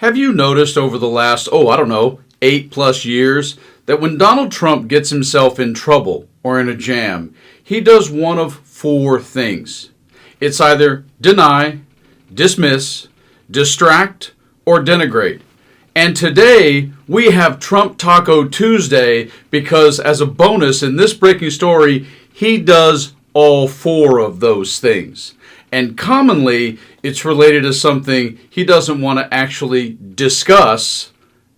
Have you noticed over the last, 8+ years, that when Donald Trump gets himself in trouble or in a jam, he does one of 4 things. It's either deny, dismiss, distract, or denigrate. And today, we have Trump Taco Tuesday because, as a bonus in this breaking story, he does all 4 of those things. And commonly, it's related to something he doesn't want to actually discuss,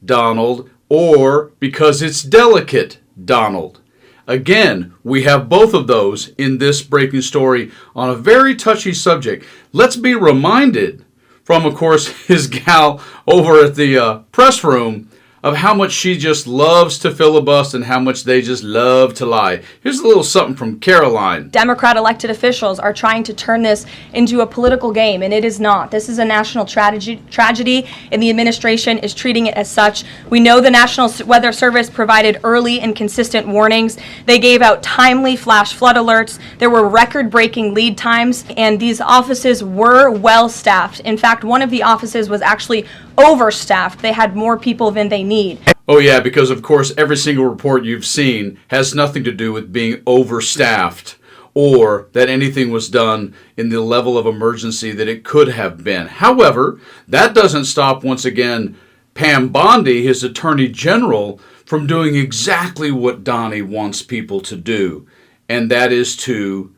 Donald, or because it's delicate, Donald. Again, we have both of those in this breaking story on a very touchy subject. Let's be reminded from, of course, his gal over at the press room of how much she just loves to filibuster and how much they just love to lie. Here's a little something from Caroline. Democrat elected officials are trying to turn this into a political game, and it is not. This is a national tragedy, and the administration is treating it as such. We know the National Weather Service provided early and consistent warnings. They gave out timely flash flood alerts. There were record-breaking lead times, and these offices were well-staffed. In fact, one of the offices was actually overstaffed. They had more people than they need. Oh yeah, because of course every single report you've seen has nothing to do with being overstaffed or that anything was done in the level of emergency that it could have been. However, that doesn't stop, once again, Pam Bondi, his Attorney General, from doing exactly what Donnie wants people to do, and that is to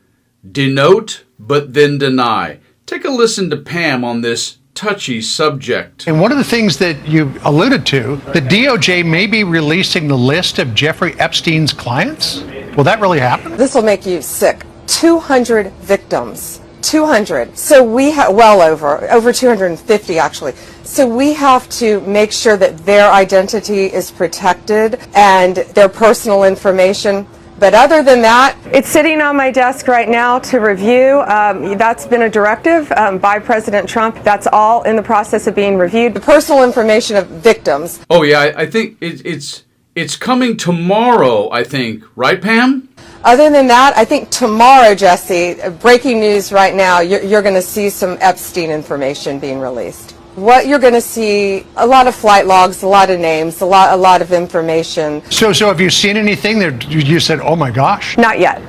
denote but then deny. Take a listen to Pam on this touchy subject. And one of the things that you alluded to, the DOJ may be releasing the list of Jeffrey Epstein's clients. Will that really happen? This will make you sick. 200 victims. 200. So we have, well over 250 actually. So we have to make sure that their identity is protected and their personal information. But other than that, it's sitting on my desk right now to review. That's been a directive by President Trump. That's all in the process of being reviewed. The personal information of victims. Oh yeah, I think it's coming tomorrow, I think. Right, Pam? Other than that, I think tomorrow, Jesse, breaking news right now, you're going to see some Epstein information being released. What you're going to see, a lot of flight logs, a lot of names, a lot of information. So have you seen anything that you said, oh my gosh? Not yet.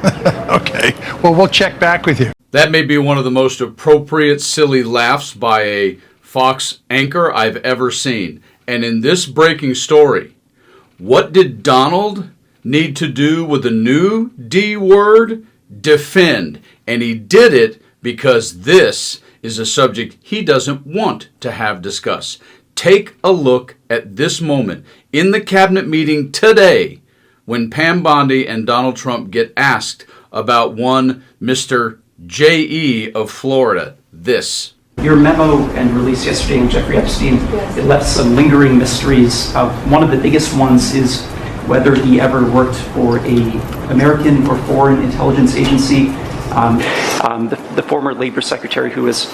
Okay. Well, we'll check back with you. That may be one of the most appropriate silly laughs by a Fox anchor I've ever seen. And in this breaking story, what did Donald need to do with the new D word? Defend. And he did it because this is a subject he doesn't want to have discussed. Take a look at this moment in the cabinet meeting today when Pam Bondi and Donald Trump get asked about one Mr. J.E. of Florida. This. Your memo and release yesterday on Jeffrey Epstein, it left some lingering mysteries. One of the biggest ones is whether he ever worked for an American or foreign intelligence agency. The former Labor Secretary, who was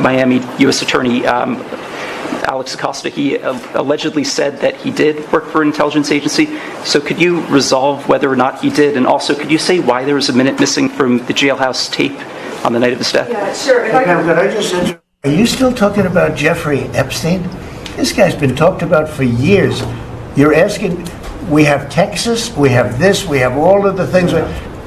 Miami U.S. Attorney Alex Acosta, he allegedly said that he did work for an intelligence agency. So could you resolve whether or not he did? And also, could you say why there was a minute missing from the jailhouse tape on the night of his death? Yeah, sure. Pam, could I just interrupt? Are you still talking about Jeffrey Epstein? This guy's been talked about for years. You're asking, we have Texas, we have this, we have all of the things.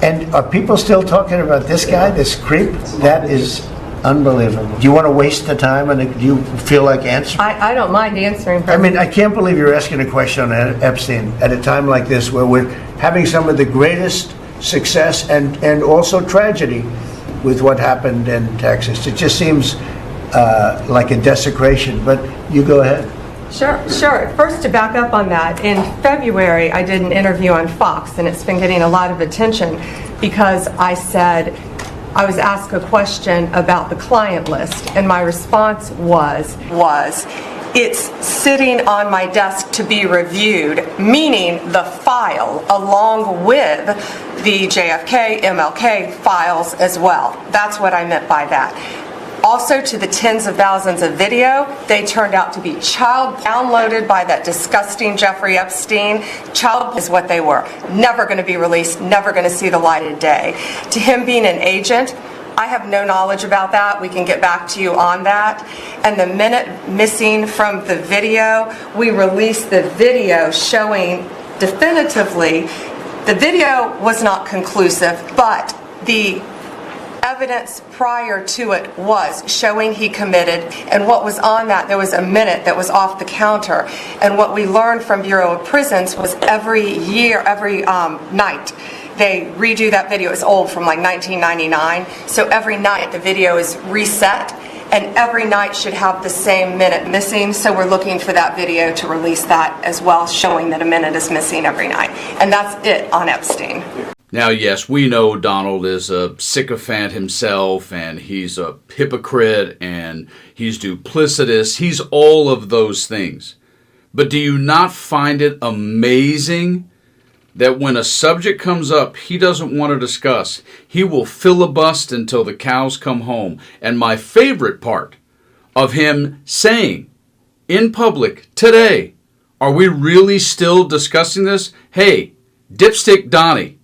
And are people still talking about this guy, this creep? That is unbelievable. Do you want to waste the time and do you feel like answering? I don't mind answering. I mean, I can't believe you're asking a question on Epstein at a time like this where we're having some of the greatest success and also tragedy with what happened in Texas. It just seems like a desecration, but you go ahead. Sure. First, to back up on that, in February, I did an interview on Fox, and it's been getting a lot of attention because I said, I was asked a question about the client list, and my response was, it's sitting on my desk to be reviewed, meaning the file, along with the JFK, MLK files as well. That's what I meant by that. Also, to the tens of thousands of video, they turned out to be child downloaded by that disgusting Jeffrey Epstein. Child is what they were. Never going to be released, never going to see the light of day. To him being an agent, I have no knowledge about that. We can get back to you on that. And the minute missing from the video, we released the video showing definitively the video was not conclusive, but the evidence prior to it was showing he committed, and what was on that, there was a minute that was off the counter, and what we learned from Bureau of Prisons was every night they redo that video. It's old, from like 1999, so every night the video is reset, and every night should have the same minute missing, so we're looking for that video to release that as well, showing that a minute is missing every night, and that's it on Epstein. Now, yes, we know Donald is a sycophant himself, and he's a hypocrite, and he's duplicitous. He's all of those things. But do you not find it amazing that when a subject comes up he doesn't want to discuss, he will filibuster until the cows come home? And my favorite part of him saying in public today, are we really still discussing this? Hey, Dipstick Donnie,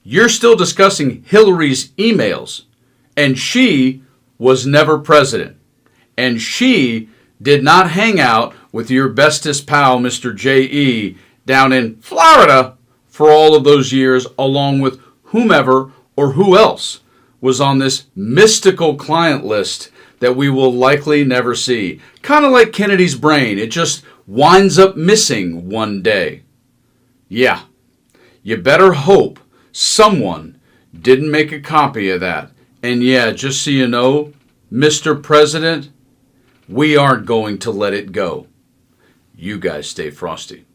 you're still discussing Hillary's emails, and she was never president, and she did not hang out with your bestest pal, Mr. J.E., down in Florida for all of those years, along with whomever or who else was on this mystical client list that we will likely never see. Kind of like Kennedy's brain. It just winds up missing one day. Yeah, you better hope someone didn't make a copy of that. And yeah, just so you know, Mr. President, we aren't going to let it go. You guys stay frosty.